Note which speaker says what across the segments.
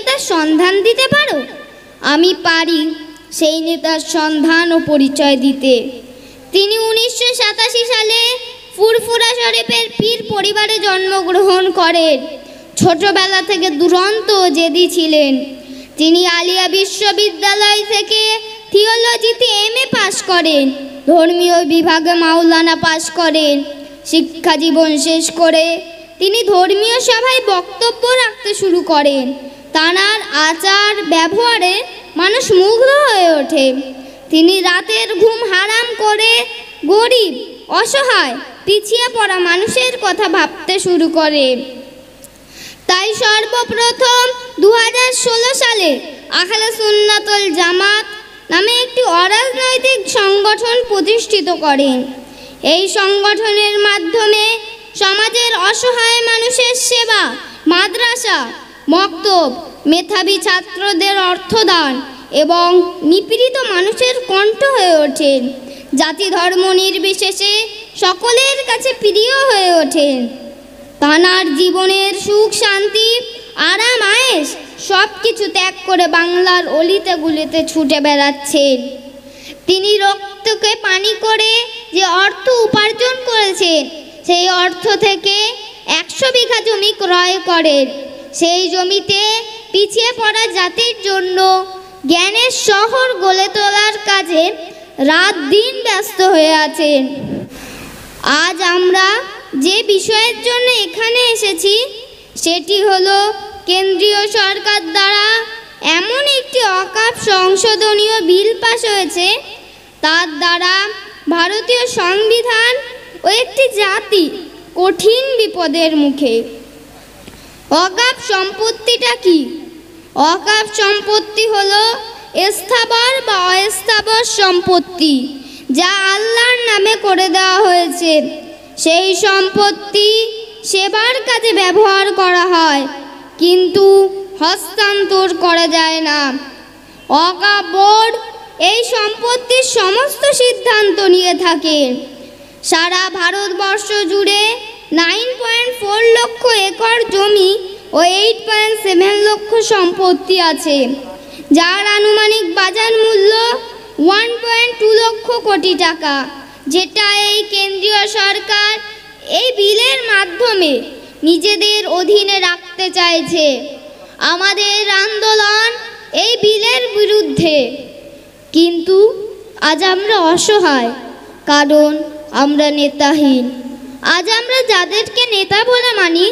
Speaker 1: নেতার সন্ধান দিতে পারো? আমি পারি সেই নেতার সন্ধান ও পরিচয় দিতে। তিনি 1987 সালে ফুরফুরা শরীফের পীর পরিবারে জন্মগ্রহণ করেন। ছোটবেলা থেকে দুরন্ত জেদি ছিলেন। তিনি আলিয়া বিশ্ববিদ্যালয় থেকে থিওলজিতে MA পাশ করেন। ধর্মীয় বিভাগে মাওলানা পাশ করেন। শিক্ষা জীবন শেষ করে তিনি ধর্মীয় সভায় বক্তব্য রাখতে শুরু করেন। তাঁর আচার ব্যবহারে মানুষ মুগ্ধ হয়ে ওঠে। তিনি রাতের ঘুম হারাম করে গরিব, অসহায়, পিছিয়ে পড়া মানুষের কথা ভাবতে শুরু করে। তাই সর্বপ্রথম 2016 সালে আহলে সুন্নাতুল জামাত নামে একটি অরাজনৈতিক সংগঠন প্রতিষ্ঠিত করেন। এই সংগঠনের মাধ্যমে সমাজের অসহায় মানুষের সেবা, মাদ্রাসা, মক্তব, মেধাবী ছাত্রদের অর্থদান এবং নিপীড়িত মানুষের কণ্ঠ হয়ে ওঠেন। জাতি ধর্ম নির্বিশেষে সকলের কাছে প্রিয় হয়ে ওঠেন। তাঁর জীবনের সুখ, শান্তি, আরাম, আয়েশ সব কিছু ত্যাগ করে বাংলার অলিতে গুলিতে ছুটে বেড়াচ্ছেন। তিনি রক্তকে পানি করে যে অর্থ উপার্জন করেছেন, সেই অর্থ থেকে 100 বিঘা জমি ক্রয় করেন। সেই জমিতে পিছিয়ে পড়া জাতির জন্য জ্ঞানের শহর গড়ে তোলার কাজে রাত দিন ব্যস্ত হয়ে আছেন। আজ আমরা যে বিষয়ের জন্য এখানে এসেছি সেটি হলো কেন্দ্রীয় সরকার দ্বারা এমন একটি অকাপ সংশোধনীয় বিল পাস হয়েছে, তার দ্বারা ভারতীয় সংবিধান ও একটি জাতি কঠিন বিপদের মুখে। অকাপ সম্পত্তিটা কি? অকাপ সম্পত্তি হলো স্থাবর বা অস্থাবর সম্পত্তি, যা আল্লাহর নামে করে দেওয়া হয়েছে। সেই সম্পত্তি সেবার কাজে ব্যবহার করা হয়, কিন্তু হস্তান্তর করা যায় না। ওয়াকফ বোর্ড এই সম্পত্তির সমস্ত সিদ্ধান্ত নিয়ে থাকে। সারা ভারতবর্ষ জুড়ে 9.4 লক্ষ একর জমি ও 8.7 লক্ষ সম্পত্তি আছে, যার আনুমানিক বাজার মূল্য 1.2 লক্ষ কোটি টাকা, যেটা এই কেন্দ্রীয় সরকার এই বিলের মাধ্যমে নিজেদের অধীনে রাখতে চাইছে। আমাদের আন্দোলন এই বিলের বিরুদ্ধে, কিন্তু আজ আমরা অসহায়, কারণ আমরা নেতাহীন। আজ আমরা যাদেরকে নেতা বলে মানি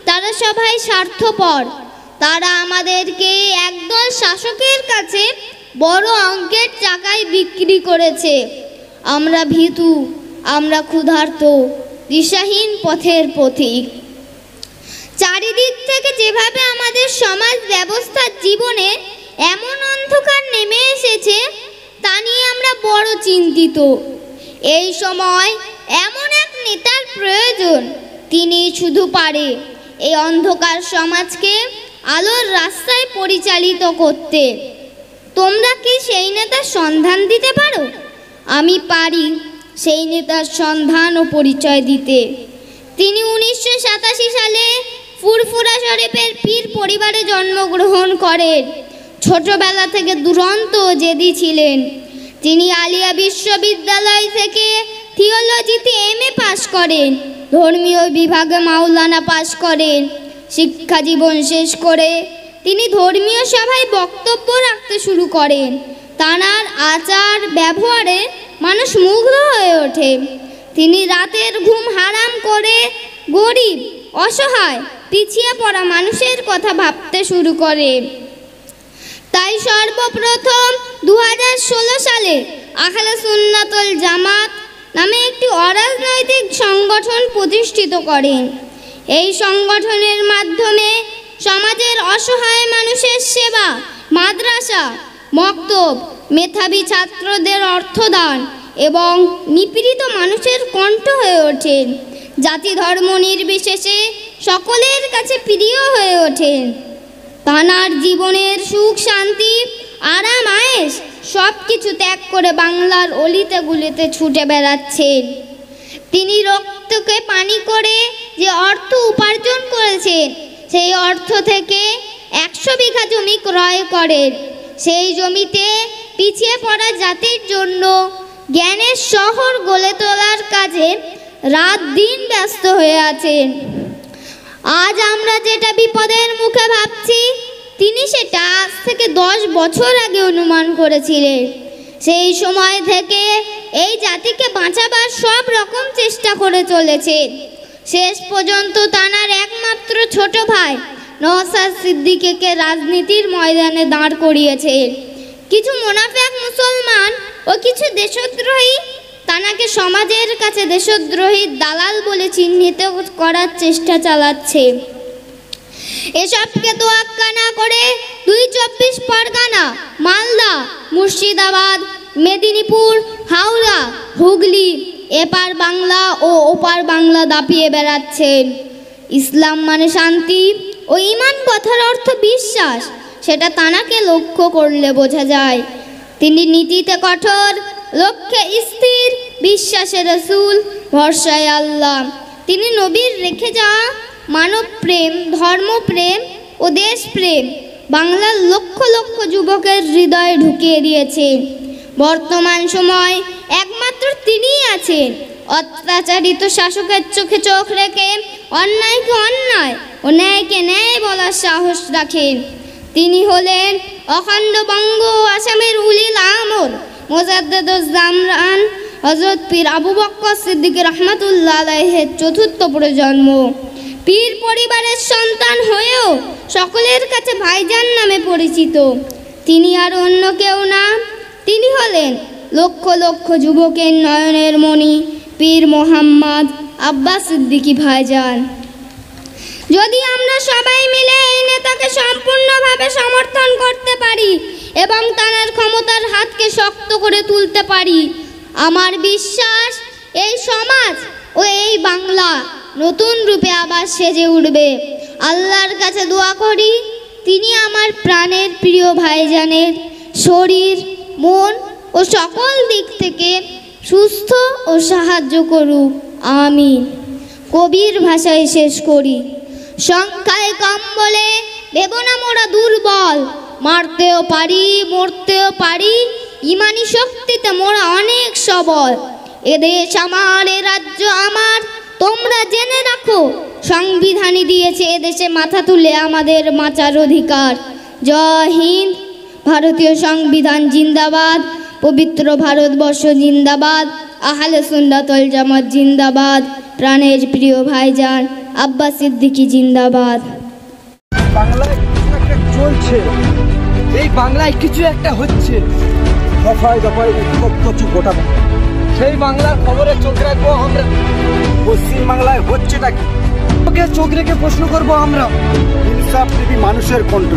Speaker 1: তারা সবাই স্বার্থপর। তারা আমাদেরকে একদল শাসকের কাছে বড় অঙ্কের টাকায় বিক্রি করেছে। আমরা ভীতু, আমরা ক্ষুধার্ত, দিশাহীন পথের পথিক। চারিদিক থেকে যেভাবে আমাদের সমাজ ব্যবস্থার জীবনে এমন অন্ধকার নেমে এসেছে তা নিয়ে আমরা বড় চিন্তিত। এই সময় এমন এক নেতার প্রয়োজন, তিনি শুধু পারে এই অন্ধকার সমাজকে আলোর রাস্তায় পরিচালিত করতে। তোমরা কি সেই নেতার সন্ধান দিতে পারো? আমি পারি সেই নেতার সন্ধান ও পরিচয় দিতে। তিনি 1987 সালে ফুরফুরা শরীফের পীর পরিবারে জন্মগ্রহণ করেন। ছোটবেলা থেকে দুরন্ত জেদি ছিলেন। তিনি আলিয়া বিশ্ববিদ্যালয় থেকে থিওলজিতে MA পাশ করেন। ধর্মীয় বিভাগে মাওলানা পাশ করেন। শিক্ষা জীবন শেষ করে তিনি ধর্মীয় সভায় বক্তব্য রাখতে শুরু করেন। তাঁর আচার ব্যবহারে মানুষ মুগ্ধ হয়ে ওঠে। তিনি রাতের ঘুম হারাম করে গরিব, অসহায়, পিছিয়ে পড়া মানুষের কথা ভাবতে শুরু করে। তাই সর্বপ্রথম 2016 সালে আহলে সুন্নাতুল জামাত নামে একটি অরাজনৈতিক সংগঠন প্রতিষ্ঠিত করেন। এই সংগঠনের মাধ্যমে সমাজের অসহায় মানুষের সেবা, মাদ্রাসা, মক্তব, মেধাবী ছাত্রদের অর্থদান এবং নিপীড়িত মানুষের কণ্ঠ হয়ে ওঠেন। জাতি ধর্ম নির্বিশেষে সকলের কাছে প্রিয় হয়ে ওঠেন। তাঁর জীবনের সুখ, শান্তি, আরাম, আয়েশ সব কিছু ত্যাগ করে বাংলার অলিতে গুলিতে ছুটে বেড়াচ্ছেন। তিনি রক্তকে পানি করে যে অর্থ উপার্জন করেছেন, সেই অর্থ থেকে 100 বিঘা জমি ক্রয় করেন। সেই জমিতে পিছিয়ে পড়া জাতির জন্য জ্ঞানের শহর গড়ে তোলার কাজে রাত দিন ব্যস্ত হয়ে আছেন। আজ আমরা যেটা বিপদের মুখে ভাবছি, তিনি সেটা আজ থেকে 10 বছর আগে অনুমান করেছিলেন। সেই সময় থেকে এই জাতিকে বাঁচাবার সব রকম চেষ্টা করে চলেছে। শেষ পর্যন্ত তানার একমাত্র ছোট ভাই নওশাদ সিদ্দিকীকে রাজনীতির ময়দানে দাঁড় করিয়েছে। কিছু মুনাফিক মুসলমান ও কিছু দেশদ্রোহী তানাকে সমাজের কাছে দেশদ্রোহীর দালাল বলে চিহ্নিত করার চেষ্টা চালাচ্ছে। এসবকে তোয়াক্কা না করে 24 পরগনা, মালদা, মুর্শিদাবাদ, মেদিনীপুর, হাওড়া, হুগলি এপার বাংলা ও ওপার বাংলা দাপিয়ে বেড়াচ্ছেন। ইসলাম মানে শান্তি ও ঈমান কথার অর্থ বিশ্বাস, সেটা তানাকে লক্ষ্য করলে বোঝা যায়। তিনি নীতিতে কঠোর, লক্ষ্যে স্থির, বিশ্বাসে রাসূল, ভরসায় আল্লাহ। তিনি নবীর রেখে যাওয়া মানব প্রেম, ধর্মপ্রেম ও দেশপ্রেম বাংলার লক্ষ লক্ষ যুবকের হৃদয়ে ঢুকিয়ে দিয়েছেন। বর্তমান সময় একমাত্র তিনিই আছেন অত্যাচারিত শাসকের চোখে চোখ রেখে অন্যায়কে অন্যায় ও ন্যায়কে ন্যায় বলার সাহস রাখেন। তিনি হলেন অখণ্ড বঙ্গ ও আসামের উলিল আমর মুজাদ্দেদুজ জামরান হযরত পীর আবু বকর সিদ্দিক রহমাতুল্লাহ আলাইহির চতুর্থ প্রজন্ম। পীর পরিবারের সন্তান হয়েও সকলের কাছে ভাইজান নামে পরিচিত। তিনি আর অন্য কেউ না, তিনি হলেন লক্ষ লক্ষ যুবকের নয়নের মণি পীর মোহাম্মদ আব্বাস সিদ্দিকী ভাইজান। যদি আমরা সবাই মিলে এই নেতাকে সম্পূর্ণভাবে সমর্থন করতে পারি এবং তার ক্ষমতার হাতকে শক্ত করে তুলতে পারি, আমার বিশ্বাস এই সমাজ ও এই বাংলা নতুন রূপে আবার সেজে উঠবে। আল্লাহর কাছে দোয়া করি তিনি আমার প্রাণের প্রিয় ভাইজানের শরীর, মন ও সকল দিক থেকে সুস্থ ও সাহায্য করুক, আমিন। কবির ভাষায় শেষ করি। সংখ্যায় কম বলে ভেব না মোরা দুর্বল, মারতেও পারি মরতেও পারি, ইমানি শক্তিতে মোরা অনেক সবল। এদেশ আমার, এ রাজ্য আমার, তোমরা জেনে রাখো সংবিধানই দিয়েছে এদেশে মাথা তুলে আমাদের বাঁচার অধিকার। জয় হিন্দ। ভারতীয় সংবিধান জিন্দাবাদ, পবিত্র ভারতবর্ষ জিন্দাবাদ, আহলে সুন্নাত ওয়াল জামাত জিন্দাবাদ, প্রাণের প্রিয় ভাইজান আব্বাস সিদ্দিকী জিন্দাবাদ।
Speaker 2: বাংলায় কিছু একটা চলছে, এই বাংলায় কিছু একটা হচ্ছে,
Speaker 3: দফায় দফায় উত্তপ্ত গোটা।
Speaker 2: সেই বাংলার খবরে চোখ রাখবো আমরা।
Speaker 3: পশ্চিম বাংলায় হচ্ছেটা কি,
Speaker 2: চোখ রেখে প্রশ্ন করবো আমরা।
Speaker 3: ইনসাফ প্রেমী মানুষের কণ্ঠ।